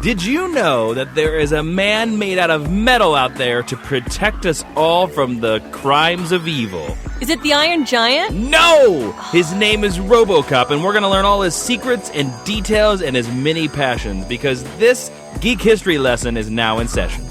Did you know that there is a man made out of metal out there to protect us all from the crimes of evil? Is it the Iron Giant? No! His name is Robocop, and we're going to learn all his secrets and details and his many passions, because this Geek History lesson is now in session.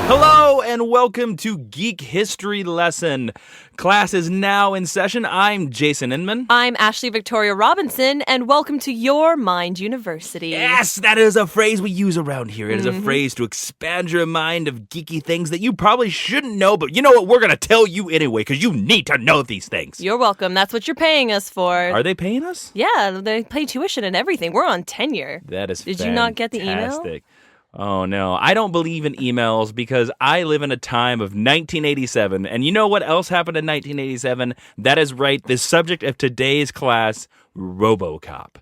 Hello and welcome to Geek History Lesson. Class is now in session. I'm Jason Inman. I'm Ashley Victoria Robinson, and welcome to Your Mind University. Yes, that is a phrase we use around here. It is a phrase to expand your mind of geeky things that you probably shouldn't know, but you know what? We're going to tell you anyway, because you need to know these things. You're welcome. That's what you're paying us for. Are they paying us? Yeah, they pay tuition and everything. We're on tenure. That is Did you not get the email? Oh, no. I don't believe in emails because I live in a time of 1987. And you know what else happened in 1987? That is right. The subject of today's class, Robocop.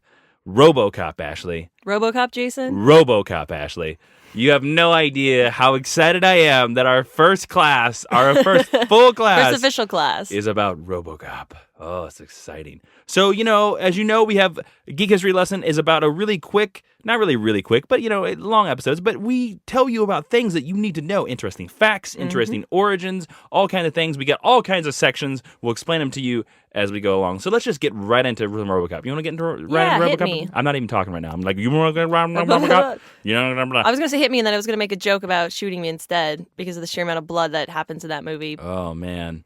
Robocop, Ashley. Robocop, Jason? Robocop, Ashley. You have no idea how excited I am that our first class, our first full class, First official class, is about Robocop. Oh, it's exciting. So, as you know, we have Geek History Lesson is about a really quick, not really quick, but, long episodes. But we tell you about things that you need to know. Interesting facts, interesting origins, all kinds of things. We got all kinds of sections. We'll explain them to you as we go along. So let's just get right into Robocop. You want to get into Robocop? Hit me. I'm not even talking right now. I'm like, you want to get Robocop? I was going to say hit me, and then I was going to make a joke about shooting me instead because of the sheer amount of blood that happens in that movie. Oh, man.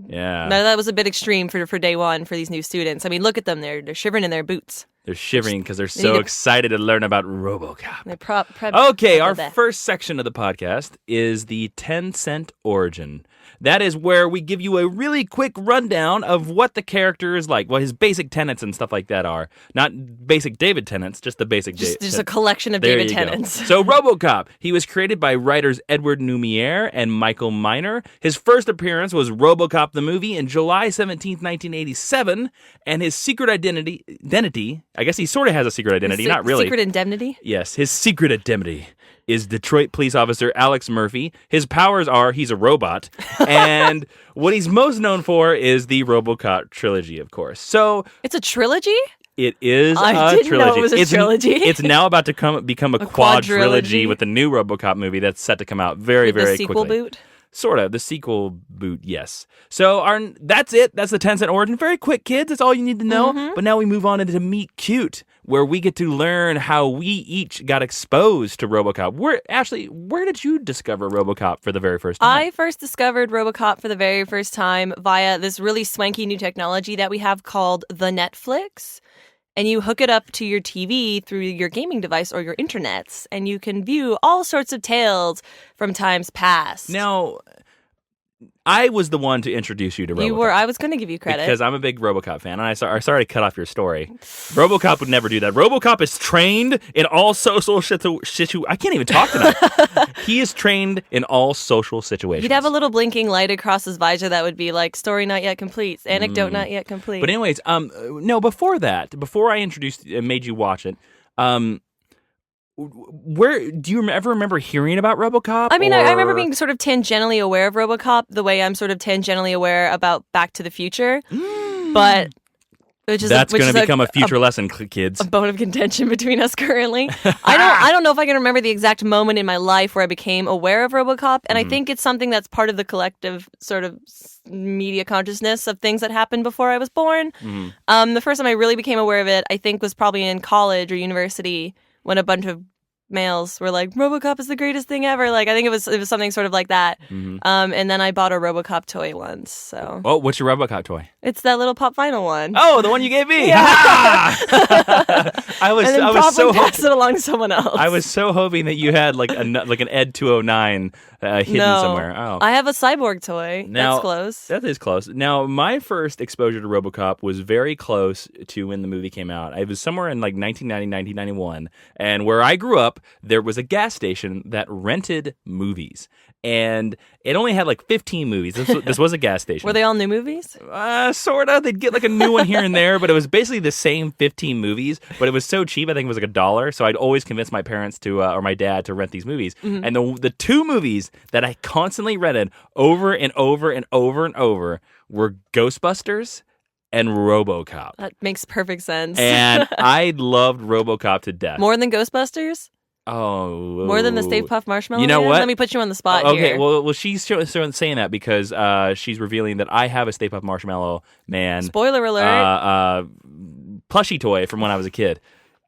Yeah. No, that was a bit extreme for day one for these new students. I mean, look at them. They're shivering in their boots. They're shivering because they're so excited to learn about Robocop. Okay, our first section of the podcast is the 10-cent origin. That is where we give you a really quick rundown of what the character is like, what his basic tenets and stuff like that are. Not basic David tenets, just the basic David. Just a collection of David tenets. So Robocop, he was created by writers Edward Lumiere and Michael Miner. His first appearance was Robocop the movie in July 17th, 1987, and his secret identity, I guess he sort of has a secret identity, not really. Secret indemnity? Yes, his secret identity is Detroit police officer Alex Murphy. His powers are he's a robot. And what he's most known for is the Robocop Trilogy, of course. So it's a trilogy? It is I didn't trilogy. know it was a trilogy. It's now about to become a quadrilogy with the new Robocop movie that's set to come out very, very quickly. The sequel boot? Sort of. The sequel boot, yes. So that's it. That's the 10-cent origin. Very quick, kids. That's all you need to know. But now we move on into Meet Cute, where we get to learn how we each got exposed to Robocop. Ashley, where did you discover Robocop for the very first time? I first discovered Robocop for the very first time via this really swanky new technology that we have called the Netflix. And you hook it up to your TV through your gaming device or your internets, and you can view all sorts of tales from times past. Now, I was the one to introduce you to Robocop. You were. I was going to give you credit. Because I'm a big Robocop fan, and I'm sorry to cut off your story. Robocop would never do that. Robocop is trained in all social situations. I can't even talk tonight. He is trained in all social situations. You'd have a little blinking light across his visor that would be like, story not yet complete, anecdote not yet complete. But anyways, before I introduced and made you watch it, where do you ever remember hearing about Robocop? I mean, I remember being sort of tangentially aware of Robocop the way I'm sort of tangentially aware about Back to the Future. But that's going to become a future lesson, kids. A bone of contention between us currently. I don't know if I can remember the exact moment in my life where I became aware of Robocop, and I think it's something that's part of the collective sort of media consciousness of things that happened before I was born. The first time I really became aware of it, I think, was probably in college or university, when a bunch of males were like, Robocop is the greatest thing ever. Like, I think it was something sort of like that. And then I bought a Robocop toy once. So. Oh, what's your Robocop toy? It's that little Pop Vinyl one. Oh, the one you gave me. Yeah. I was so pass it along to someone else. I was so hoping that you had like an Ed 209 hidden somewhere. Oh, I have a Cyborg toy. That's close. That is close. Now, my first exposure to Robocop was very close to when the movie came out. I was somewhere in like 1990, 1991, and where I grew up, up, there was a gas station that rented movies. And it only had like 15 movies. This was a gas station. Were they all new movies? Sort of. They'd get like a new one here and there, but it was basically the same 15 movies. But it was so cheap, I think it was like $1. So I'd always convince my parents to, or my dad to rent these movies. Mm-hmm. And the two movies that I constantly rented over and over and over and over were Ghostbusters and Robocop. That makes perfect sense. And I loved Robocop to death. More than Ghostbusters? Oh. More than the Stay Puft Marshmallow You know Man? what? Let me put you on the spot Okay, here. well, she's saying that because she's revealing that I have a Stay Puft Marshmallow Man Spoiler alert. plushie toy from when I was a kid.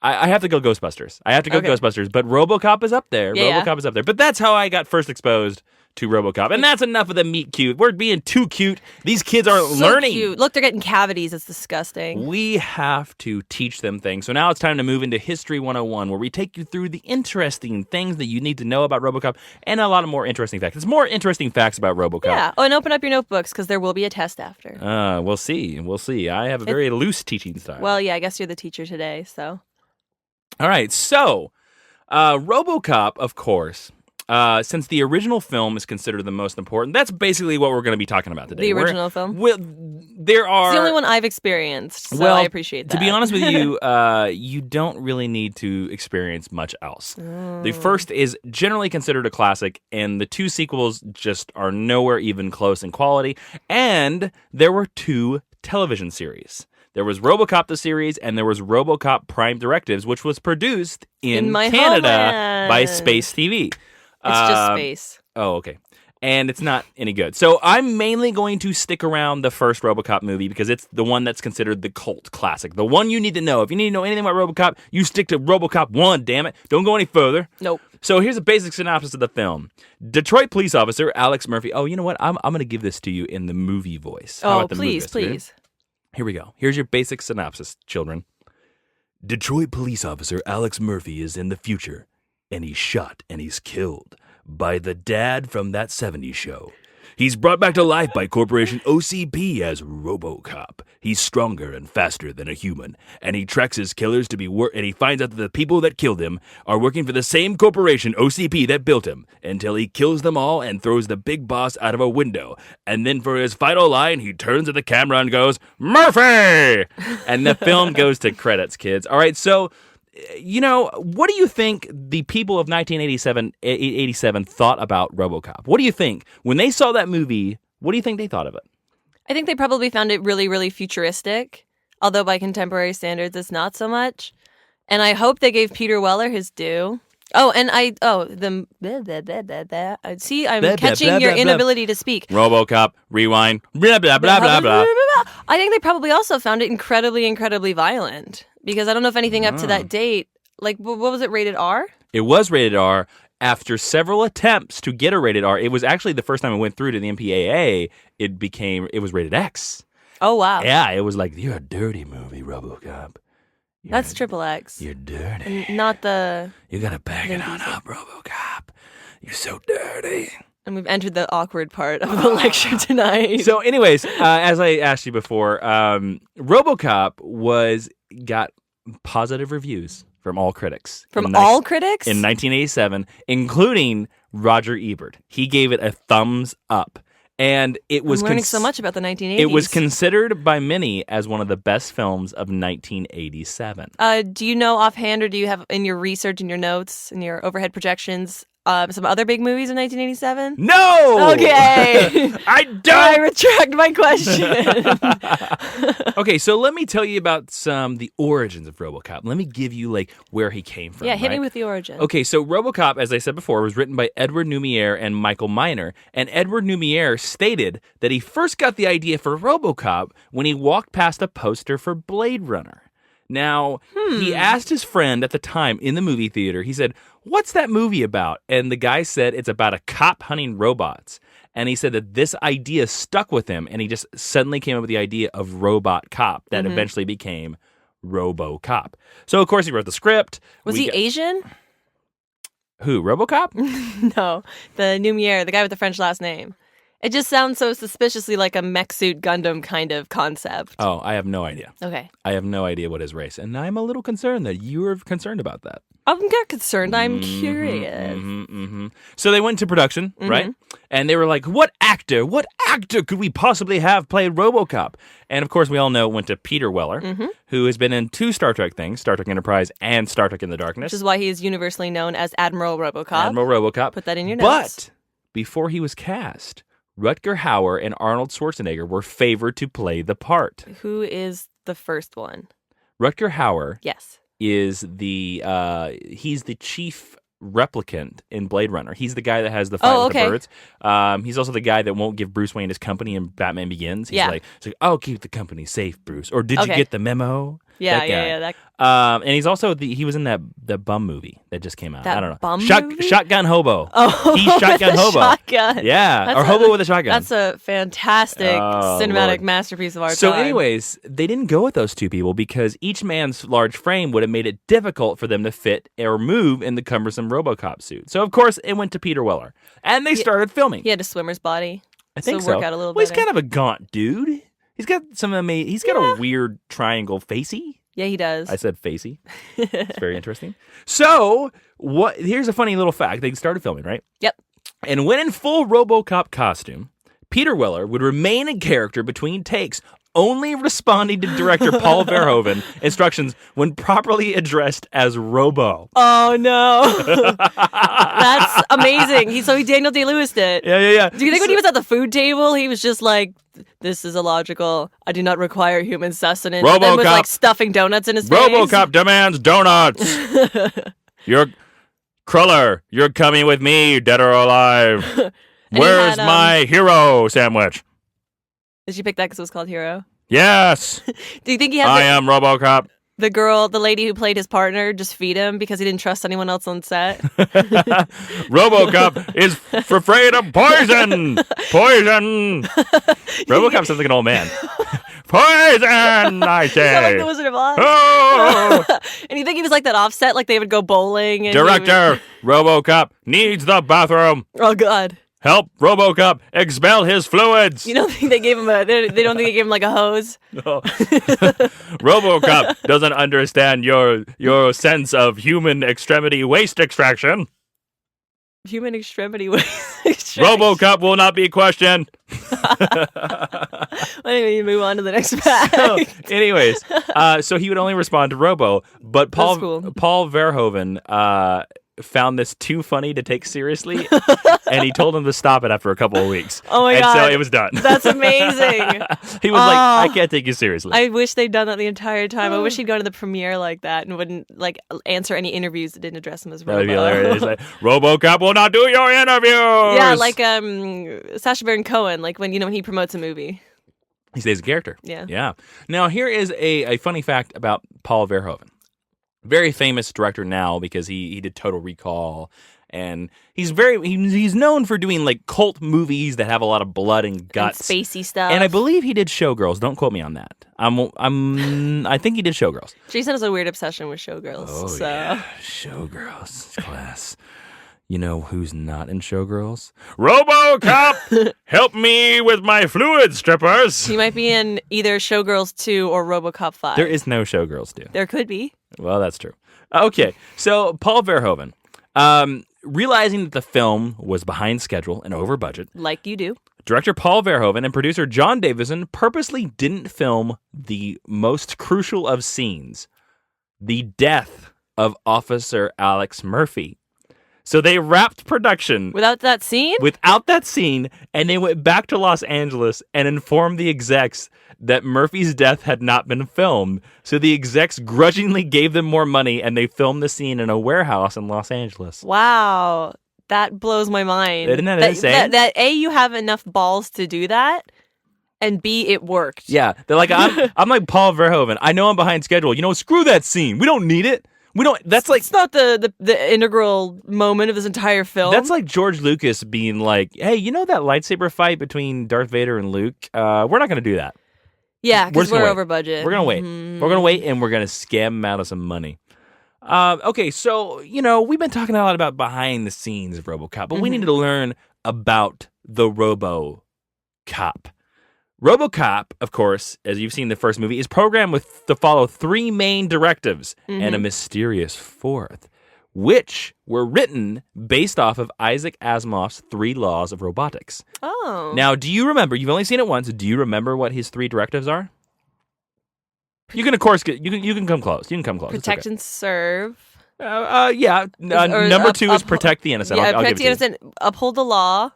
I have to go Ghostbusters. Okay. Ghostbusters, but RoboCop is up there. Yeah. RoboCop is up there. But that's how I got first exposed to RoboCop. And that's enough of the meet cute. We're being too cute. These kids aren't So learning. cute. Look, they're getting cavities. It's disgusting. We have to teach them things. So now it's time to move into History 101, where we take you through the interesting things that you need to know about RoboCop and a lot of more interesting facts. It's more interesting facts about RoboCop. Yeah. Oh, and open up your notebooks because there will be a test after. We'll see. We'll see. I have a very loose teaching style. Well, yeah, I guess you're the teacher today, so. All right. So, RoboCop, of course, since the original film is considered the most important, that's basically what we're going to be talking about today. The original film? Well, there are... It's the only one I've experienced, so well, I appreciate that. To be honest with you, you don't really need to experience much else. The first is generally considered a classic, and the two sequels just are nowhere even close in quality. And there were two television series. There was RoboCop the series, and there was RoboCop Prime Directives, which was produced in my Canada homeland. by Space TV. It's just space. Oh, okay. And it's not any good. So I'm mainly going to stick around the first RoboCop movie because it's the one that's considered the cult classic. The one you need to know. If you need to know anything about RoboCop, you stick to RoboCop 1, damn it. Don't go any further. Nope. So here's a basic synopsis of the film. Detroit police officer Alex Murphy. Oh, you know what? I'm going to give this to you in the movie voice. How Oh, about the movie please, voice? Ready? please. Here we go. Here's your basic synopsis, children. Detroit police officer Alex Murphy is in the future, and he's shot and he's killed by the dad from that 70s show. He's brought back to life by Corporation OCP as RoboCop. He's stronger and faster than a human, and he tracks his killers to be and he finds out that the people that killed him are working for the same corporation OCP that built him, until he kills them all and throws the big boss out of a window. And then for his final line, he turns to the camera and goes, "Murphy!" And the film goes to credits, kids. All right, so you know, what do you think the people of 1987 thought about RoboCop? What do you think? When they saw that movie, what do you think they thought of it? I think they probably found it really, really futuristic, although by contemporary standards, it's not so much. And I hope they gave Peter Weller his due. Oh, and see, I'm catching your inability to speak. RoboCop, rewind, blah, blah, blah, blah, blah. I think they probably also found it incredibly, incredibly violent. Because I don't know if anything up to that date, like, what was it, rated R? It was rated R. After several attempts to get a rated R, it was actually the first time it went through to the MPAA, it was rated X. Oh, wow. Yeah, it was like, you're a dirty movie, RoboCop. That's triple X. You're dirty. Not the... You gotta back it on up, RoboCop. You're so dirty. And we've entered the awkward part of the lecture tonight. So anyways, as I asked you before, RoboCop got positive reviews from all critics. From all critics? In 1987, including Roger Ebert. He gave it a thumbs up. And it was I'm learning so much about the 1980s. It was considered by many as one of the best films of 1987. Do you know offhand, or do you have in your research, in your notes, in your overhead projections, some other big movies in 1987? No! Okay. I don't! I retract my question. Okay, so let me tell you about the origins of RoboCop. Let me give you, like, where he came from. Yeah, hit right? me with the origin. Okay, so RoboCop, as I said before, was written by Edward Lumiere and Michael Miner. And Edward Lumiere stated that he first got the idea for RoboCop when he walked past a poster for Blade Runner. Now, he asked his friend at the time in the movie theater, he said, "What's that movie about?" And the guy said it's about a cop hunting robots. And he said that this idea stuck with him, and he just suddenly came up with the idea of Robot Cop that eventually became RoboCop. So, of course, he wrote the script. Was he Asian? Who, RoboCop? No, the Lumiere, the guy with the French last name. It just sounds so suspiciously like a mech suit Gundam kind of concept. Oh, I have no idea. Okay. I have no idea what his race. And I'm a little concerned that you are concerned about that. I'm not concerned. I'm curious. So they went to production, right? And they were like, what actor could we possibly have played RoboCop? And of course, we all know it went to Peter Weller, who has been in 2 Star Trek things, Star Trek Enterprise and Star Trek in the Darkness. Which is why he is universally known as Admiral RoboCop. Admiral RoboCop. Put that in your notes. But before he was cast, Rutger Hauer and Arnold Schwarzenegger were favored to play the part. Who is the first one? Rutger Hauer Yes. is he's the chief replicant in Blade Runner. He's the guy that has the fight with the birds. He's also the guy that won't give Bruce Wayne his company in Batman Begins. He's like, I'll keep the company safe, Bruce. Or did you get the memo? Yeah. And he's also he was in the bum movie that just came out. That I don't know. bum movie? Shotgun Hobo. Oh, he's Shotgun Hobo. Shotgun. Yeah, or Hobo with a Shotgun. That's a fantastic cinematic masterpiece of our time. So anyways, they didn't go with those 2 people because each man's large frame would have made it difficult for them to fit or move in the cumbersome RoboCop suit. So of course, it went to Peter Weller. And they started filming. He had a swimmer's body. I think so. Work out a little well, he's better. kind of a gaunt dude. He's got he's got a weird triangle facey. Yeah, he does. I said facey. It's very interesting. So, here's a funny little fact. They started filming, right? Yep. And when in full RoboCop costume, Peter Weller would remain in character between takes, only responding to director Paul Verhoeven instructions when properly addressed as Robo. Oh, no. That's amazing. So he Daniel Day-Lewis it. Yeah. Do you think when he was at the food table, he was just like, this is illogical. I do not require human sustenance. RoboCop. And then was like stuffing donuts in his face. RoboCop demands donuts. Cruller, you're coming with me, dead or alive. Where's my hero sandwich? Did you pick that because it was called Hero? Yes. Do you think he had I am RoboCop. the lady who played his partner, just feed him because he didn't trust anyone else on set? RoboCop is afraid of poison. Poison. RoboCop sounds like an old man. Poison, I say. Sound like the Wizard of Oz. Oh! And you think he was like that Offset, like they would go bowling? And Director, RoboCop needs the bathroom. Oh, God. Help RoboCop expel his fluids. You don't think they gave him they don't think they gave him like a hose? No. RoboCop doesn't understand your sense of human extremity waste extraction. Human extremity waste extraction. RoboCop will not be questioned. Anyway, you move on to the next fact. So he would only respond to Robo, but Paul Verhoeven found this too funny to take seriously, and he told him to stop it after a couple of weeks. Oh my God. And so it was done. That's amazing. He was like, I can't take you seriously. I wish they'd done that the entire time. I wish he'd gone to the premiere like that and wouldn't like answer any interviews that didn't address him as Robo. That'd be hilarious. Like, RoboCop will not do your interviews. Yeah, like Sacha Baron Cohen, like when he promotes a movie. He stays a character. Yeah. Now, here is a funny fact about Paul Verhoeven. Very famous director now because he did Total Recall, and he's known for doing like cult movies that have a lot of blood and guts, and spacey stuff. And I believe he did Showgirls. Don't quote me on that. I think he did Showgirls. Jason has a weird obsession with Showgirls. Oh yeah, Showgirls class. You know who's not in Showgirls? RoboCop! Help me with my fluid strippers! He might be in either Showgirls 2 or RoboCop 5. There is no Showgirls 2. There could be. Well, that's true. Okay, so Paul Verhoeven, realizing that the film was behind schedule and over budget, like you do, director Paul Verhoeven and producer John Davison purposely didn't film the most crucial of scenes, the death of Officer Alex Murphy. So they wrapped production without that scene, and they went back to Los Angeles and informed the execs that Murphy's death had not been filmed. So the execs grudgingly gave them more money, and they filmed the scene in a warehouse in Los Angeles. Wow, that blows my mind. Isn't that insane? That A, you have enough balls to do that, and B, it worked. Yeah, they're like, I'm like Paul Verhoeven. I know I'm behind schedule. Screw that scene. We don't need it. We don't. That's like it's not the integral moment of this entire film. That's like George Lucas being like, "Hey, that lightsaber fight between Darth Vader and Luke? We're not going to do that. Yeah, because we're over budget. We're going to wait. We're going to wait, and we're going to scam them out of some money." Okay, so we've been talking a lot about behind the scenes of RoboCop, but we need to learn about the RoboCop. RoboCop, of course, as you've seen in the first movie, is programmed to follow 3 main directives and a mysterious 4th. which were written based off of Isaac Asimov's 3 laws of robotics. Oh. Now, do you remember? You've only seen it once. Do you remember what his 3 directives are? You can, of course, you can come close. You can come close. Protect and serve. Yeah. Number 2 is protect the innocent. Yeah, I'll protect give the it to you. innocent. Uphold the law.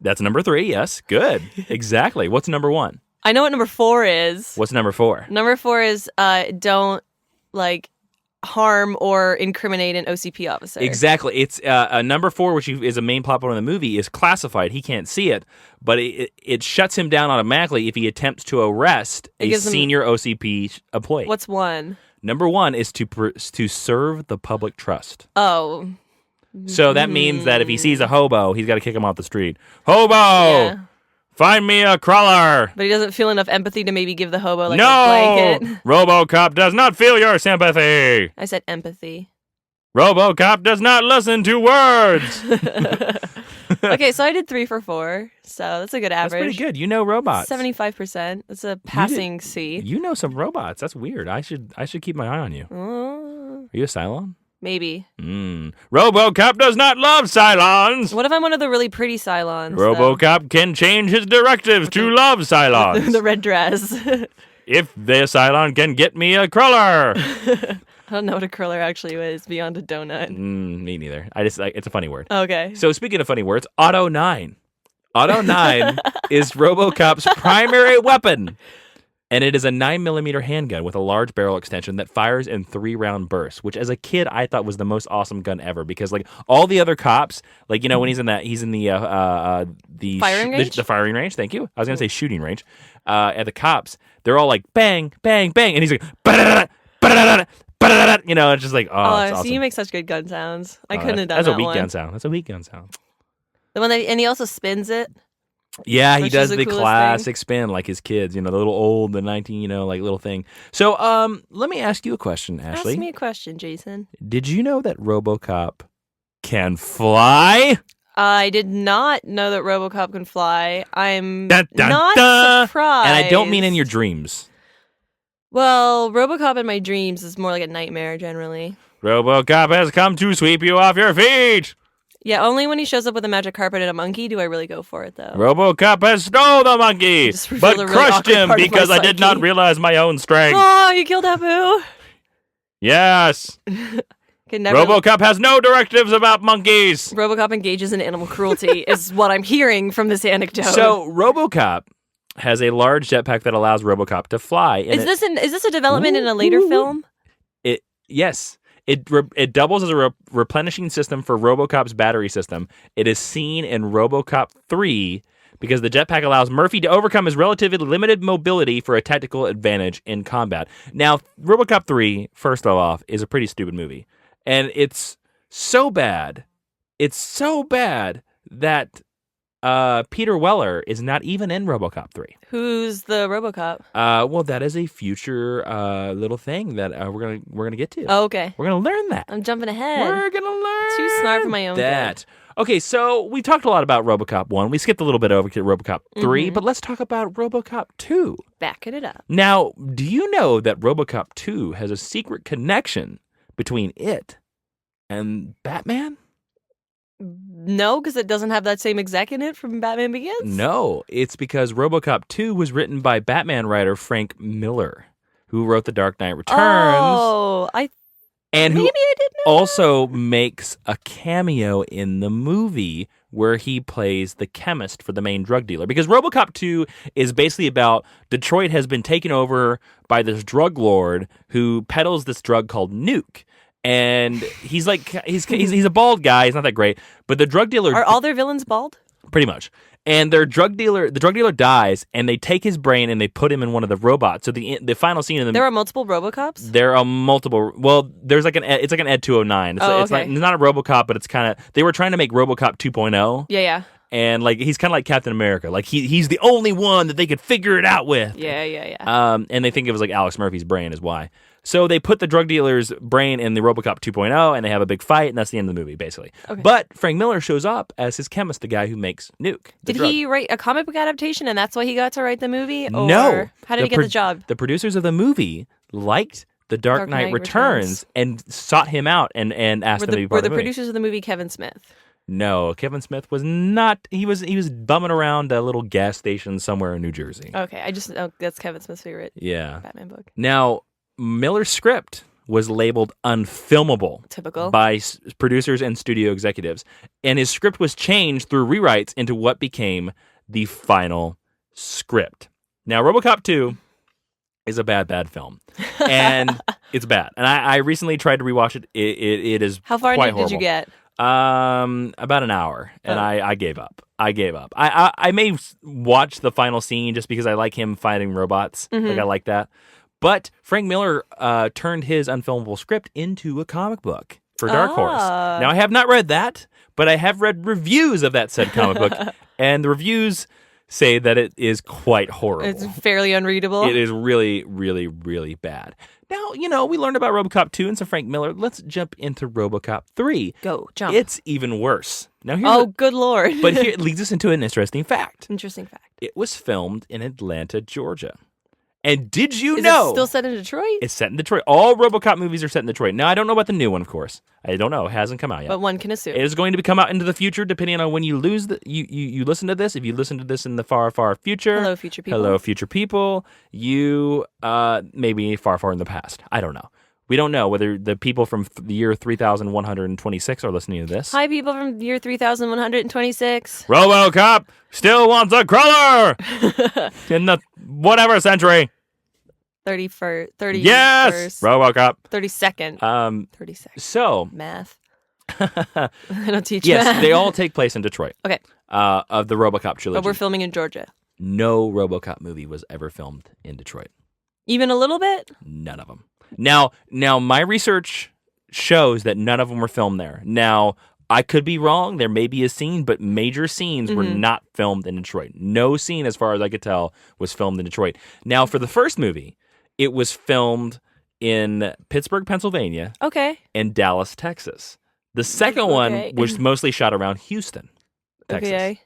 That's number 3. Yes. Good. Exactly. What's number 1? I know what number 4 is. What's number 4? Number 4 is don't harm or incriminate an OCP officer. Exactly. It's number 4, which is a main plot point of the movie, is classified. He can't see it, but it shuts him down automatically if he attempts to arrest a senior OCP employee. What's 1? Number 1 is to serve the public trust. Oh. So that means that if he sees a hobo, he's got to kick him off the street. Hobo! Yeah. Find me a crawler! But he doesn't feel enough empathy to maybe give the hobo a No! blanket. Robocop does not feel your sympathy! I said empathy. Robocop does not listen to words! Okay, so I did 3 for 4. So that's a good That's average. pretty good. You know robots. 75%. That's a passing C. You know some robots. That's weird. I should keep my eye on you. Are you a Cylon? Maybe. Robocop does not love Cylons! What if I'm one of the really pretty Cylons? Robocop can change his directives to love Cylons. The red dress. If the Cylon can get me a crawler. I don't know what a curler actually is beyond a donut. Me neither. It's a funny word. Okay. So speaking of funny words, Auto 9. Auto 9 is Robocop's primary weapon. And it is a 9mm handgun with a large barrel extension that fires in 3-round bursts, which as a kid I thought was the most awesome gun ever because all the other cops, when he's in the firing range? The firing range, thank you. I was going to say shooting range. At the cops, they're all like bang, bang, bang, and he's like ba-da-da-da, ba-da-da-da, ba-da-da-da. It's just like it's awesome. So you make such good gun sounds. I couldn't have done that's that a weak one. gun sound. That's a weak gun sound. The one and he also spins it. Yeah, he Which does is the the coolest classic spin like his kids, the little old, the 19, little thing. So, let me ask you a question, Ashley. Ask me a question, Jason. Did you know that RoboCop can fly? I did not know that RoboCop can fly. I'm Dun, dun, not dun. surprised. And I don't mean in your dreams. Well, RoboCop in my dreams is more like a nightmare generally. RoboCop has come to sweep you off your feet. Yeah, only when he shows up with a magic carpet and a monkey do I really go for it, though. RoboCop has stole the monkey, Just but revealed a really crushed awkward him part of my because I did not psyche. realize my own strength. Oh, you killed Abu! Yes. Can never... RoboCop has no directives about monkeys. RoboCop engages in animal cruelty is what I'm hearing from this anecdote. So RoboCop has a large jetpack that allows RoboCop to fly. Is this a development in a later film? Yes. It doubles as a replenishing system for RoboCop's battery system. It is seen in RoboCop 3 because the jetpack allows Murphy to overcome his relatively limited mobility for a tactical advantage in combat. Now, RoboCop 3, first of all, is a pretty stupid movie. And it's so bad that Peter Weller is not even in RoboCop 3. Who's the RoboCop? Well, that is a future little thing that we're gonna get to. Oh, okay. We're gonna learn that. I'm jumping ahead. We're gonna learn Too smart for my own that. Okay, so we talked a lot about RoboCop 1. We skipped a little bit over to RoboCop 3, but let's talk about RoboCop 2. Backing it up. Now, do you know that RoboCop 2 has a secret connection between it and Batman? No, because it doesn't have that same exec in it from Batman Begins? No, it's because RoboCop 2 was written by Batman writer Frank Miller, who wrote The Dark Knight Returns. Oh, and who maybe I didn't know also makes a cameo in the movie where he plays the chemist for the main drug dealer. Because RoboCop 2 is basically about Detroit has been taken over by this drug lord who peddles this drug called Nuke. And he's a bald guy. He's not that great. But the drug dealer... Are all their villains bald? Pretty much. And the drug dealer dies, and they take his brain and they put him in one of the robots. So the final scene of the... There are multiple RoboCops? There are multiple... Well, there's it's like an Ed 209. It's not a RoboCop, but it's kind of... They were trying to make RoboCop 2.0. Yeah. And he's kind of like Captain America. He's the only one that they could figure it out with. Yeah. And they think it was like Alex Murphy's brain is why. So they put the drug dealer's brain in the RoboCop 2.0, and they have a big fight, and that's the end of the movie, basically. Okay. But Frank Miller shows up as his chemist, the guy who makes Nuke. Did he write a comic book adaptation, and that's why he got to write the movie? Or no. How did he get the job? The producers of the movie liked The Dark Knight Returns and sought him out and asked him to be part of the movie. Were the producers of the movie Kevin Smith? No, Kevin Smith was not. He was bumming around a little gas station somewhere in New Jersey. Okay, that's Kevin Smith's favorite Batman book. Now, Miller's script was labeled unfilmable. Typical. By producers and studio executives. And his script was changed through rewrites into what became the final script. Now, RoboCop 2 is a bad film. And it's bad. And I recently tried to rewatch it. It is How far quite into did you get? About an hour, and I gave up. I may watch the final scene just because I like him fighting robots. Like I like that. But Frank Miller turned his unfilmable script into a comic book for Dark Horse. Now I have not read that, but I have read reviews of that said comic book, and the reviews say that it is quite horrible. It's fairly unreadable. It is really, really, really bad. Now, we learned about RoboCop 2 and some Frank Miller. Let's jump into RoboCop 3. Jump. It's even worse. Now, good Lord. But here it leads us into an interesting fact. Interesting fact. It was filmed in Atlanta, Georgia. And did you know? It still set in Detroit? It's set in Detroit. All RoboCop movies are set in Detroit. Now, I don't know about the new one, of course. I don't know. It hasn't come out yet. But one can assume. It is going to come out into the future, depending on when you you listen to this. If you listen to this in the far, far future. Hello, future people. Hello, future people. You maybe far, far in the past. I don't know. We don't know whether the people from the year 3126 are listening to this. Hi, people from the year 3126. RoboCop still wants a crawler in the whatever century. 31st. Yes! RoboCop. 32nd. 32nd. So. Math. I don't teach yes, math. they all take place in Detroit. Okay. Of the RoboCop trilogy. But we're filming in Georgia. No RoboCop movie was ever filmed in Detroit. Even a little bit? None of them. Now, my research shows that none of them were filmed there. Now, I could be wrong. There may be a scene, but major scenes were not filmed in Detroit. No scene, as far as I could tell, was filmed in Detroit. Now, for the first movie, it was filmed in Pittsburgh, Pennsylvania. Okay. And Dallas, Texas. The second one was mostly shot around Houston, Texas. Okay.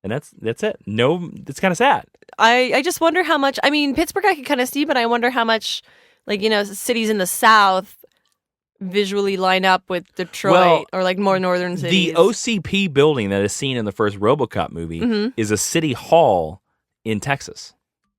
And that's it. No, it's kind of sad. I just wonder how much, Pittsburgh I could kind of see, but I wonder how much, cities in the South visually line up with Detroit or more northern cities. The OCP building that is seen in the first RoboCop movie is a city hall in Texas.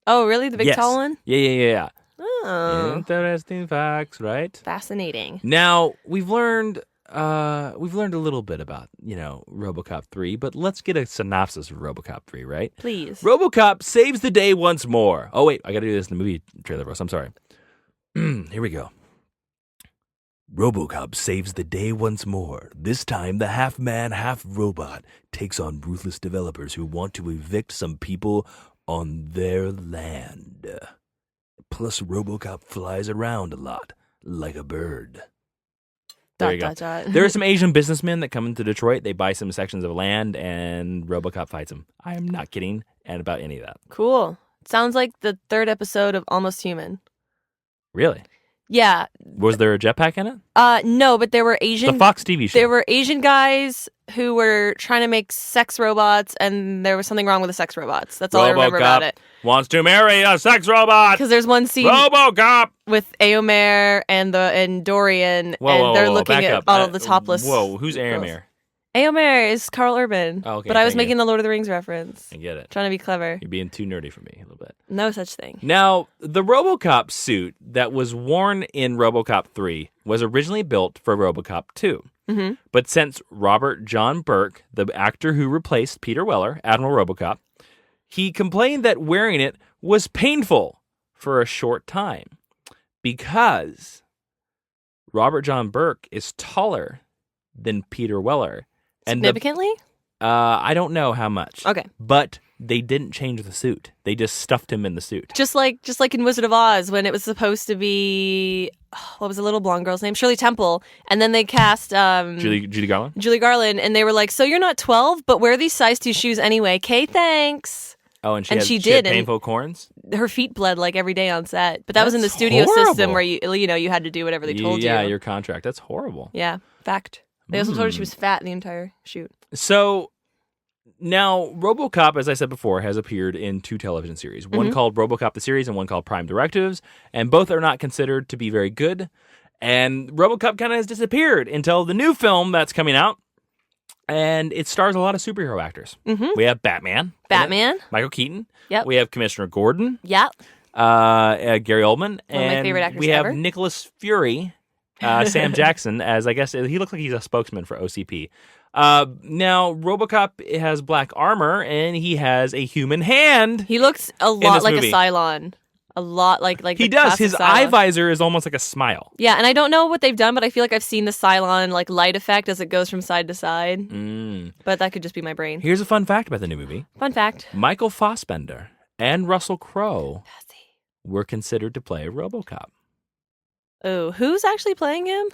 Oh, really? The big tall one? Yeah. Oh. Interesting facts, right? Fascinating. Now, we've learned a little bit about, RoboCop 3, but let's get a synopsis of RoboCop 3, right? Please. RoboCop saves the day once more. Oh, wait, I got to do this in the movie trailer for us. I'm sorry. Here we go. RoboCop saves the day once more. This time, the half-man, half-robot takes on ruthless developers who want to evict some people on their land. Plus, RoboCop flies around a lot, like a bird. There you go. There are some Asian businessmen that come into Detroit. They buy some sections of land, and RoboCop fights them. I am not kidding about any of that. Cool. Sounds like the third episode of Almost Human. Really? Yeah. Was there a jetpack in it? No, but there were Asian... The Fox TV show. There were Asian guys who were trying to make sex robots, and there was something wrong with the sex robots. That's all I remember about it. Wants to marry a sex robot. Because there's one scene RoboCop with Aomer and Dorian, and they're looking at all of the topless. Whoa, who's Aomer? Aomer is Carl Urban. Oh, okay, but I was making the Lord of the Rings reference. I get it. Trying to be clever. You're being too nerdy for me a little bit. No such thing. Now, the RoboCop suit that was worn in RoboCop 3 was originally built for RoboCop 2. Mm-hmm. But since Robert John Burke, the actor who replaced Peter Weller, Admiral RoboCop, he complained that wearing it was painful for a short time because Robert John Burke is taller than Peter Weller. Significantly? I don't know how much. Okay. But they didn't change the suit. They just stuffed him in the suit. Just like in Wizard of Oz when it was supposed to be, what was the little blonde girl's name? Shirley Temple. And then they cast Judy Garland? Julie Garland. And they were like, so you're not 12, but wear these size 2 shoes anyway. Okay, thanks. Oh, and she did. Had painful corns? Her feet bled every day on set. But that was in the studio system where you had to do whatever they told you. Yeah, your contract. That's horrible. Yeah, fact. They also told her she was fat the entire shoot. So, Now, RoboCop, as I said before, has appeared in 2 television series. One called RoboCop the series and one called Prime Directives, and both are not considered to be very good. And RoboCop kind of has disappeared until the new film that's coming out, and it stars a lot of superhero actors. Mm-hmm. We have Batman. Michael Keaton. Yep. We have Commissioner Gordon. Yep. Gary Oldman. One of my favorite actors we have ever. Nicholas Fury, Sam Jackson, as I guess he looks like he's a spokesman for OCP. Now, RoboCop has black armor, and he has a human hand. He looks a lot like movie. a Cylon. A lot like he does. His eye visor is almost like a smile. Yeah, and I don't know what they've done, but I feel like I've seen the Cylon like light effect as it goes from side to side. But that could just be my brain. Here's a fun fact about the new movie. Fun fact. Michael Fassbender and Russell Crowe were considered to play RoboCop. Oh, who's actually playing him?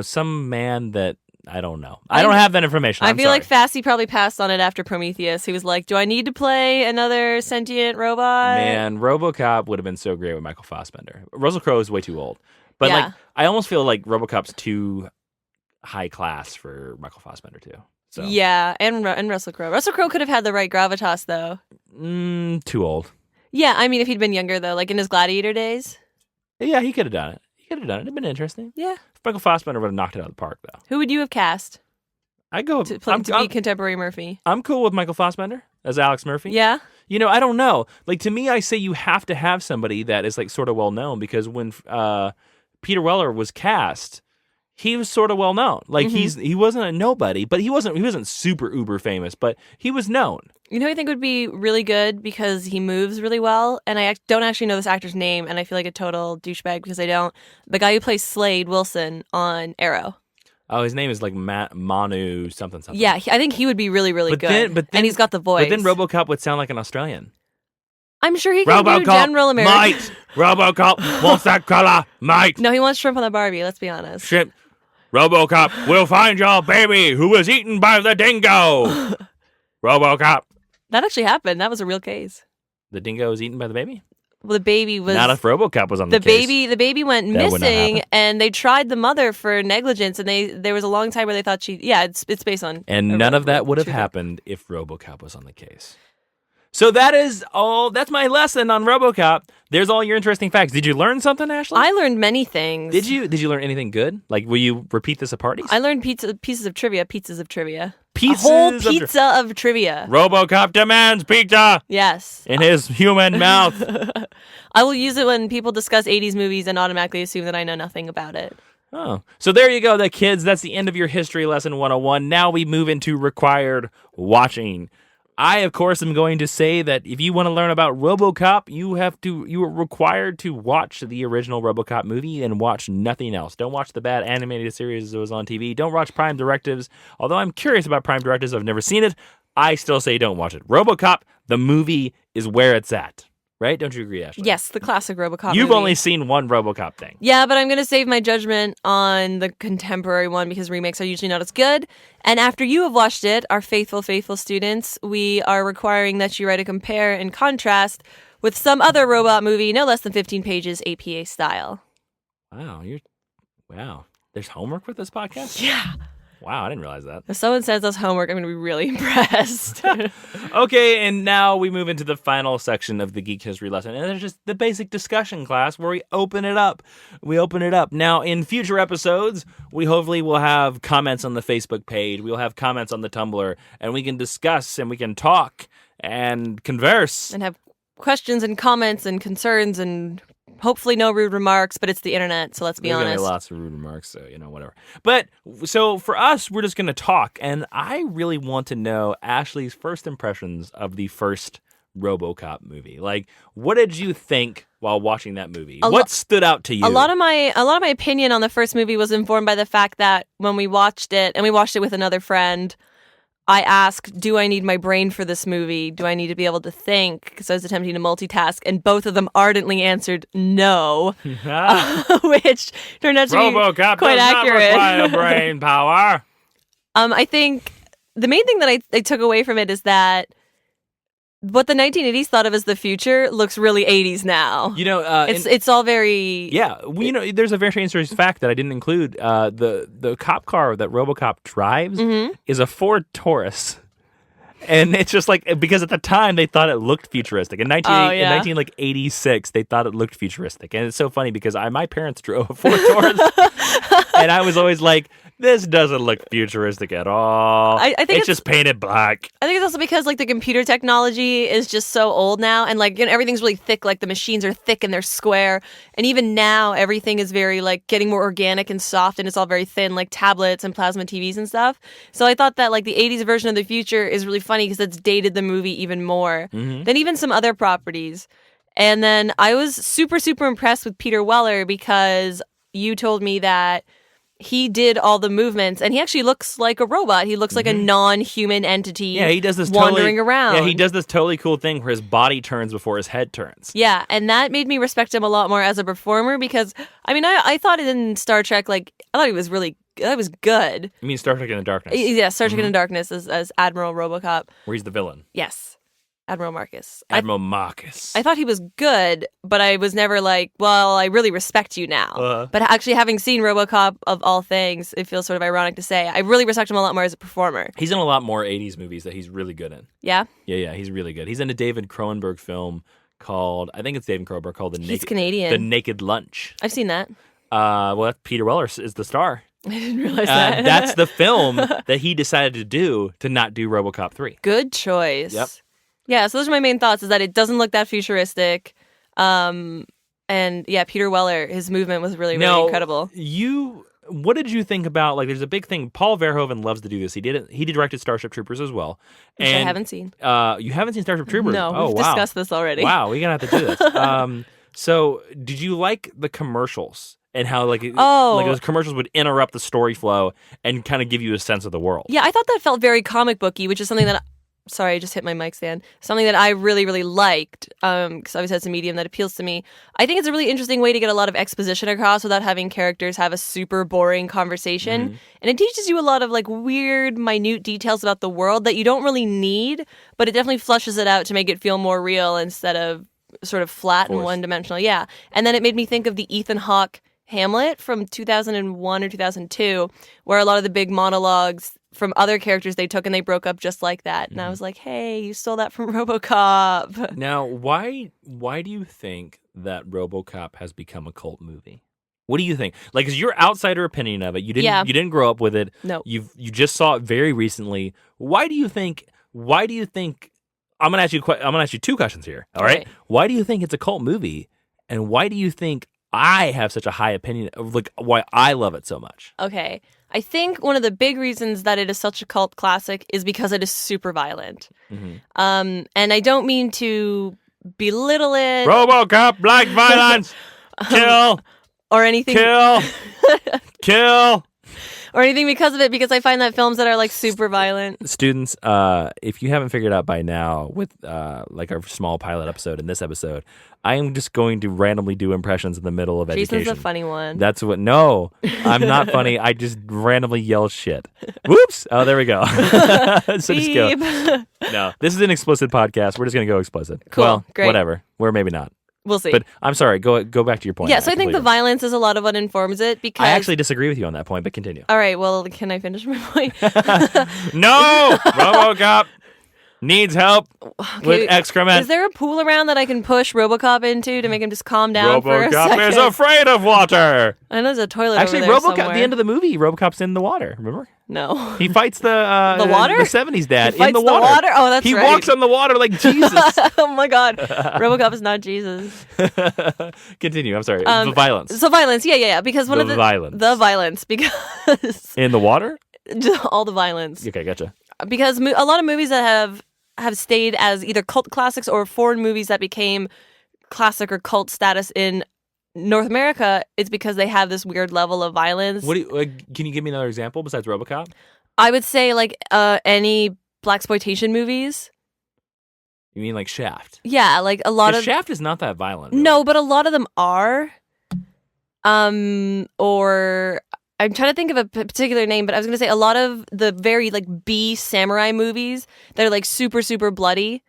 Some man that I don't know. I don't have that information. I feel like Fassi probably passed on it after Prometheus. He was like, do I need to play another sentient robot? Man, RoboCop would have been so great with Michael Fassbender. Russell Crowe is way too old. But like, I almost feel like RoboCop's too high class for Michael Fassbender too. So. Yeah, and Russell Crowe. Russell Crowe could have had the right gravitas though. Too old. Yeah, I mean, if he'd been younger though, like in his Gladiator days. Yeah, he could have done it. It'd been interesting. Yeah. Michael Fassbender would have knocked it out of the park, though. Who would you have cast? I go to be contemporary Murphy. I'm cool with Michael Fassbender as Alex Murphy. Yeah. You know, I don't know. Like to me, I say you have to have somebody that is like sort of well known because when Peter Weller was cast, he was sort of well known. Like he wasn't a nobody, but he wasn't super uber famous, but he was known. You know who I think would be really good because he moves really well, and I don't actually know this actor's name, and I feel like a total douchebag because I don't. The guy who plays Slade Wilson on Arrow. Oh, his name is like Manu something. Yeah, I think he would be really, really good. But then, and he's got the voice. But then RoboCop would sound like an Australian. I'm sure he can do General America. Mate! RoboCop wants that color, mate! No, he wants shrimp on the Barbie, let's be honest. Shrimp. RoboCop will find your baby who was eaten by the dingo! RoboCop. That actually happened. That was a real case. The dingo was eaten by the baby? Well, the baby was... Not if RoboCop was on the case. The baby went missing, and they tried the mother for negligence, and there was a long time where they thought she... Yeah, it's based on... And none of that would have happened if RoboCop was on the case. So that is all. That's my lesson on RoboCop. There's all your interesting facts. Did you learn something, Ashley? I learned many things. Did you learn anything good? Like, will you repeat this at parties? I learned pieces of trivia. A whole pizza of trivia. RoboCop demands pizza. Yes. In his human mouth. I will use it when people discuss 80s movies and automatically assume that I know nothing about it. Oh. So there you go, kids. That's the end of your history lesson 101. Now we move into required watching. I, of course, am going to say that if you want to learn about RoboCop, you are required to watch the original RoboCop movie and watch nothing else. Don't watch the bad animated series that was on TV. Don't watch Prime Directives. Although I'm curious about Prime Directives, I've never seen it. I still say don't watch it. RoboCop, the movie, is where it's at. Right? Don't you agree, Ashley? Yes, the classic RoboCop You've movie. only seen one RoboCop thing. Yeah, but I'm going to save my judgment on the contemporary one because remakes are usually not as good. And after you have watched it, our faithful students, we are requiring that you write a compare and contrast with some other robot movie, no less than 15 pages, APA style. Wow. There's homework with this podcast? Yeah. Wow, I didn't realize that. If someone sends us homework, I'm going to be really impressed. Okay, and now we move into the final section of the Geek History lesson. And it's just the basic discussion class where we open it up. Now, in future episodes, we hopefully will have comments on the Facebook page. We'll have comments on the Tumblr. And we can discuss and we can talk and converse. And have questions and comments and concerns and... hopefully no rude remarks, but it's the internet, so let's be honest. There's going to be lots of rude remarks, so, whatever. But, so for us, we're just going to talk, and I really want to know Ashley's first impressions of the first RoboCop movie. Like, what did you think while watching that movie? What stood out to you? A lot of my opinion on the first movie was informed by the fact that when we watched it, and we watched it with another friend, I asked, do I need my brain for this movie? Do I need to be able to think? Because I was attempting to multitask, and both of them ardently answered no, which turned out to RoboCop be quite accurate. Does not require brain power. I think the main thing that I took away from it is that what the 1980s thought of as the future looks really 80s now. It's all very... Yeah, there's a very interesting fact that I didn't include. The cop car that RoboCop drives is a Ford Taurus. And it's just like, because at the time they thought it looked futuristic. In 1986, they thought it looked futuristic. And it's so funny because my parents drove a Ford Taurus, and I was always like, this doesn't look futuristic at all. I think it's just painted black. I think it's also because like the computer technology is just so old now, and like everything's really thick. Like the machines are thick and they're square, and even now everything is very like getting more organic and soft, and it's all very thin, like tablets and plasma TVs and stuff. So I thought that like the 80s version of the future is really funny because it's dated the movie even more than even some other properties. And then I was super, super impressed with Peter Weller because you told me that he did all the movements, and he actually looks like a robot. He looks like a non-human entity. Yeah, he does this wandering around. Yeah, he does this totally cool thing where his body turns before his head turns. Yeah, and that made me respect him a lot more as a performer because, I mean, I thought in Star Trek, like, I thought he was really, that was good. You mean Star Trek Into Darkness? Yeah, Star Trek Into Darkness as Admiral Robocop. Where he's the villain. Yes. Admiral Marcus. Admiral Marcus. I thought he was good, but I was never like, well, I really respect you now. But actually having seen Robocop of all things, it feels sort of ironic to say, I really respect him a lot more as a performer. He's in a lot more 80s movies that he's really good in. Yeah? Yeah, he's really good. He's in a David Cronenberg film called, I think it's David Cronenberg, called He's Canadian. The Naked Lunch. I've seen that. Well, Peter Weller is the star. I didn't realize that. That's the film that he decided to not do RoboCop 3. Good choice. Yep. Yeah, so those are my main thoughts, is that it doesn't look that futuristic. And yeah, Peter Weller, his movement was really, really incredible. What did you think about, like, there's a big thing, Paul Verhoeven loves to do this. He directed Starship Troopers as well. Which I haven't seen. You haven't seen Starship Troopers? No, we've discussed this already. Wow, we're going to have to do this. So, did you like the commercials? And how, like those commercials would interrupt the story flow and kind of give you a sense of the world. Yeah, I thought that felt very comic booky, which is something that... Sorry, I just hit my mic stand. Something that I really, really liked, because obviously it's a medium that appeals to me. I think it's a really interesting way to get a lot of exposition across without having characters have a super boring conversation. And it teaches you a lot of like weird, minute details about the world that you don't really need, but it definitely flushes it out to make it feel more real instead of sort of flat and one-dimensional. Yeah. And then it made me think of the Ethan Hawke Hamlet from 2001 or 2002, where a lot of the big monologues from other characters they took and they broke up just like that. And I was like, hey, you stole that from RoboCop. Now, why do you think that RoboCop has become a cult movie? What do you think? Like, is your outsider opinion of it? You didn't grow up with it. No. You just saw it very recently. Why do you think I'm gonna ask you two questions here. All right? Why do you think it's a cult movie? And why do you think I have such a high opinion of like why I love it so much? Okay. I think one of the big reasons that it is such a cult classic is because it is super violent. And I don't mean to belittle it. RoboCop, black violence, kill, or anything. Kill. Or anything because of it, because I find that films that are like super violent. Students, if you haven't figured out by now with like our small pilot episode and this episode, I am just going to randomly do impressions in the middle of education. Jason's a funny one. That's what. No, I'm not funny. I just randomly yell shit. Whoops! Oh, there we go. So just go. No, this is an explicit podcast. We're just gonna go explicit. Cool. Well, great. Whatever. Or maybe not. We'll see. But I'm sorry. Go back to your point. Yeah, so I think the violence is a lot of what informs it because... I actually disagree with you on that point, but continue. All right, well, can I finish my point? No! RoboCop needs help with excrement. Is there a pool around that I can push RoboCop into to make him just calm down for a second? RoboCop is afraid of water! I know there's a toilet actually, over there RoboCop, somewhere. at the end of the movie, RoboCop's in the water, remember? No. He fights the water? The 70s dad he in the water. Oh, that's he right. He walks on the water like Jesus. Oh my God. RoboCop is not Jesus. Continue, I'm sorry. The violence. So violence, yeah. Because one of the... violence. The violence, because... In the water? All the violence. Okay, gotcha. Because a lot of movies that have stayed as either cult classics or foreign movies that became classic or cult status in North America, it's because they have this weird level of violence. Can you give me another example besides RoboCop? I would say like any blaxploitation movies. You mean like Shaft? Yeah, like a lot of... Shaft is not that violent. Really. No, but a lot of them are. Or I'm trying to think of a particular name, but I was going to say a lot of the very like B samurai movies that are like super, super bloody.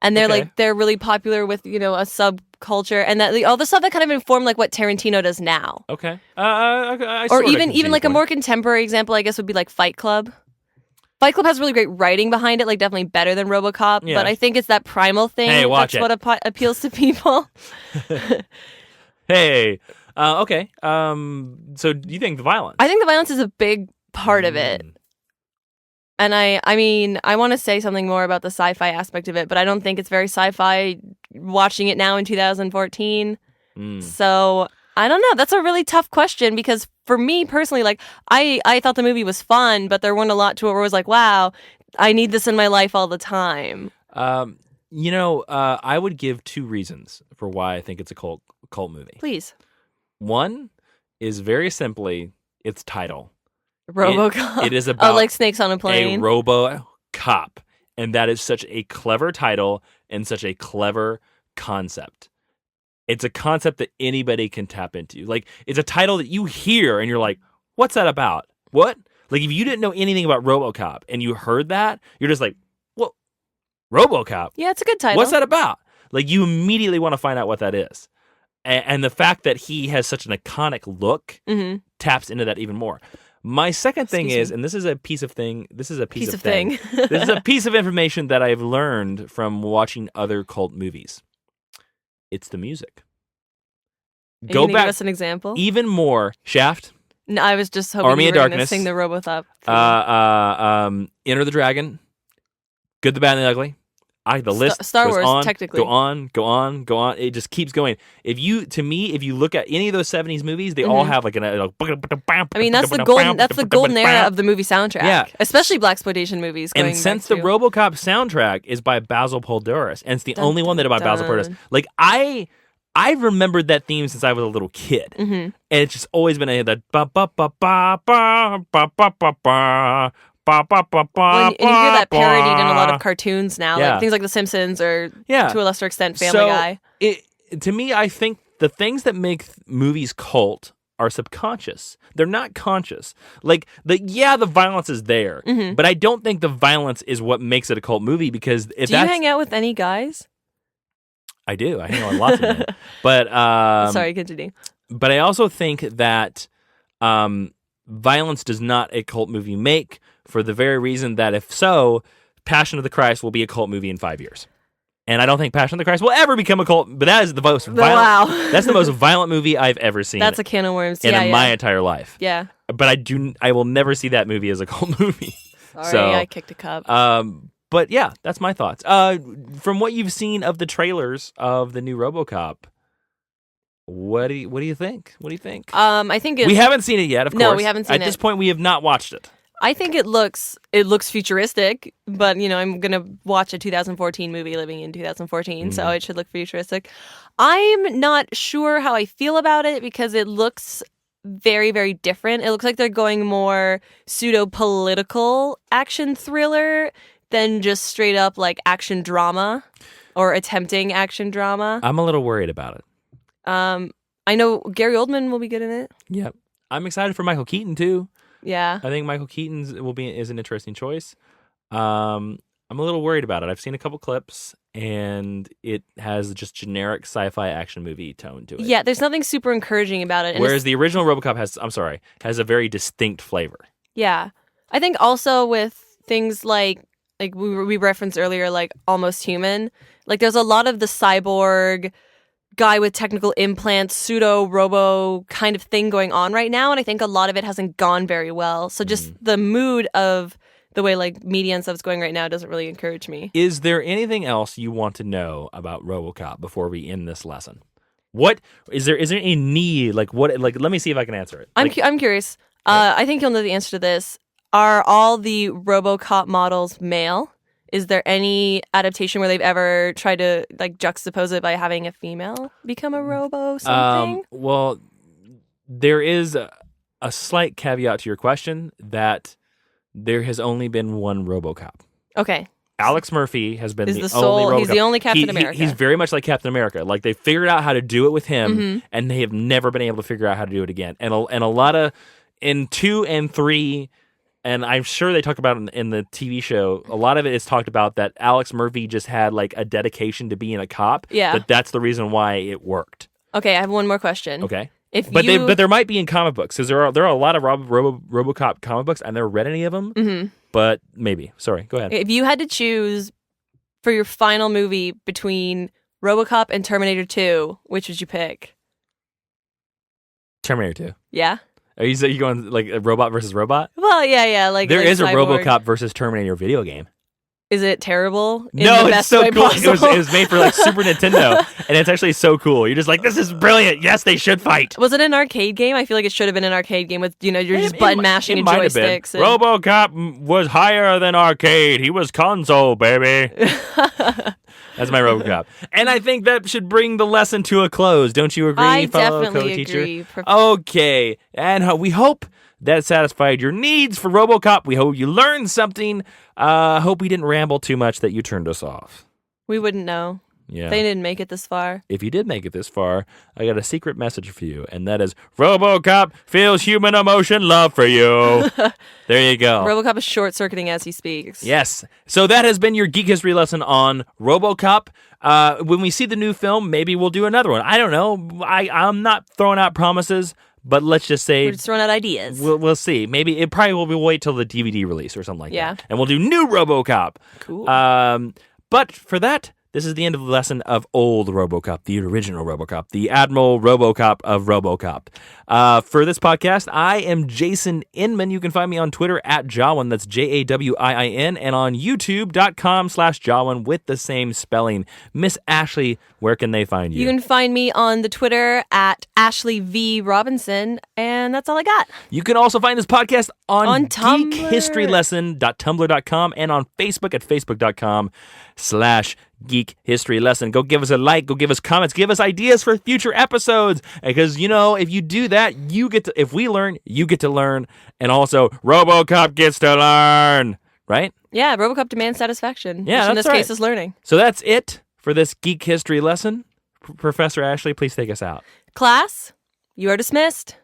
And they're they're really popular with, you know, a subculture, and that all the stuff that kind of informed like what Tarantino does now. Okay. Or even like a more contemporary example, I guess, would be like Fight Club. Fight Club has really great writing behind it, like definitely better than RoboCop. Yeah. But I think it's that primal thing Hey, watch that's what appeals to people. Hey, okay. So do you think the violence? I think the violence is a big part of it. And I mean, I want to say something more about the sci-fi aspect of it, but I don't think it's very sci-fi watching it now in 2014. So I don't know. That's a really tough question because for me personally, like I thought the movie was fun, but there weren't a lot to it where I was like, wow, I need this in my life all the time. I would give 2 reasons for why I think it's a cult movie. Please. One is very simply its title. RoboCop. It is about like snakes on a plane. A RoboCop, and that is such a clever title and such a clever concept. It's a concept that anybody can tap into. Like, it's a title that you hear and you're like, what's that about? What? Like, if you didn't know anything about RoboCop and you heard that, you're just like, what? RoboCop? Yeah, it's a good title. What's that about? Like, you immediately want to find out what that is. And the fact that he has such an iconic look taps into that even more. My second thing is, and this is a piece of thing. This is a piece of thing. This is a piece of information that I've learned from watching other cult movies. It's the music. Go back. Give us an example. Even more. Shaft. No, I was just hoping Army you of were Darkness. Sing the RoboCop. Enter the Dragon. Good, the Bad, and the Ugly. The list Star goes Wars, on, technically. Go on. It just keeps going. If you look at any of those 70s movies, they all have like an. I mean, that's the golden era of the movie soundtrack. Yeah. Especially blaxploitation movies. And since the RoboCop soundtrack is by Basil Poledouris, and it's the only one that is by Basil Poledouris, like I remembered that theme since I was a little kid, and it's just always been the ba ba ba ba ba ba ba ba ba. And you hear that parodied in a lot of cartoons now, like things like The Simpsons or, to a lesser extent, Family Guy. To me, I think the things that make movies cult are subconscious. They're not conscious. Like, the violence is there, but I don't think the violence is what makes it a cult movie because if Do you hang out with any guys? I do. I hang out with lots of them. But, sorry, continue. But I also think that violence does not a cult movie make, for the very reason that if so, Passion of the Christ will be a cult movie in 5 years. And I don't think Passion of the Christ will ever become a cult, but that is the most violent. Wow. That's the most violent movie I've ever seen. That's a can of worms. In my entire life. Yeah. But I will never see that movie as a cult movie. Sorry, I kicked a cup. But yeah, that's my thoughts. From what you've seen of the trailers of the new RoboCop, what do you think? What do you think? I think we haven't seen it yet. Of course, no, we haven't seen it. At this point, we have not watched it. I think it looks futuristic, but I'm gonna watch a 2014 movie living in 2014, so it should look futuristic. I'm not sure how I feel about it because it looks very, very different. It looks like they're going more pseudo-political action thriller than just straight up like action drama or attempting action drama. I'm a little worried about it. I know Gary Oldman will be good in it. Yep. I'm excited for Michael Keaton too. Yeah. I think Michael Keaton is an interesting choice. I'm a little worried about it. I've seen a couple clips and it has just generic sci-fi action movie tone to it. Yeah, there's nothing super encouraging about it. Whereas the original RoboCop has a very distinct flavor. Yeah. I think also with things like we referenced earlier, like Almost Human, like there's a lot of the cyborg guy with technical implants, pseudo robo kind of thing going on right now, and I think a lot of it hasn't gone very well. So just the mood of the way like media and stuff's going right now doesn't really encourage me. Is there anything else you want to know about RoboCop before we end this lesson? What is there a need? Let me see if I can answer it. I'm curious. I think you'll know the answer to this. Are all the RoboCop models male? Is there any adaptation where they've ever tried to like juxtapose it by having a female become a robo something? Well, there is a slight caveat to your question that there has only been one RoboCop. Okay. Alex Murphy has been the only RoboCop. He's the only Captain America. He's very much like Captain America. Like they figured out how to do it with him, and they have never been able to figure out how to do it again. And a lot of in 2 and 3. And I'm sure they talk about it in the TV show. A lot of it is talked about that Alex Murphy just had like a dedication to being a cop. Yeah. That's the reason why it worked. Okay, I have one more question. Okay. But there might be in comic books because there are a lot of RoboCop comic books. I've never read any of them. but maybe. Sorry, go ahead. If you had to choose for your final movie between RoboCop and Terminator 2, which would you pick? Terminator 2. Yeah? Are you going like a robot versus robot? Well, yeah. Like there is a Cyborg. RoboCop versus Terminator video game. Is it terrible? No, the it's best so way cool. Possible? It was made for like Super Nintendo, and it's actually so cool. You're just like, this is brilliant. Yes, they should fight. Was it an arcade game? I feel like it should have been an arcade game with, you're just button mashing and joysticks. And... RoboCop was higher than arcade. He was console, baby. That's my RoboCop. And I think that should bring the lesson to a close. Don't you agree, I fellow definitely co-teacher? agree. Okay. And we hope that satisfied your needs for RoboCop. We hope you learned something. Hope we didn't ramble too much that you turned us off. We wouldn't know. Yeah. They didn't make it this far. If you did make it this far, I got a secret message for you, and that is RoboCop feels human emotion love for you. There you go. RoboCop is short-circuiting as he speaks. Yes. So that has been your Geek History lesson on RoboCop. When we see the new film, maybe we'll do another one. I don't know. I'm not throwing out promises, but let's just say... We're just throwing out ideas. We'll see. Maybe it probably will be wait till the DVD release or something like that. And we'll do new RoboCop. Cool. But for that... This is the end of the lesson of old RoboCop, the original RoboCop, the Admiral RoboCop of RoboCop. For this podcast, I am Jason Inman. You can find me on Twitter at Jawiin, that's Jawiin, and on YouTube.com/Jawiin with the same spelling. Miss Ashley, where can they find you? You can find me on the Twitter at Ashley V. Robinson, and that's all I got. You can also find this podcast on Tumblr. geekhistorylesson.tumblr.com and on Facebook at facebook.com/Geek History Lesson. Go give us a like, go give us comments, give us ideas for future episodes. Because, if you do that, if we learn, you get to learn. And also, RoboCop gets to learn. Right? Yeah, RoboCop demands satisfaction. Yeah, which in that's this right. case is learning. So that's it for this Geek History Lesson. Professor Ashley, please take us out. Class, you are dismissed.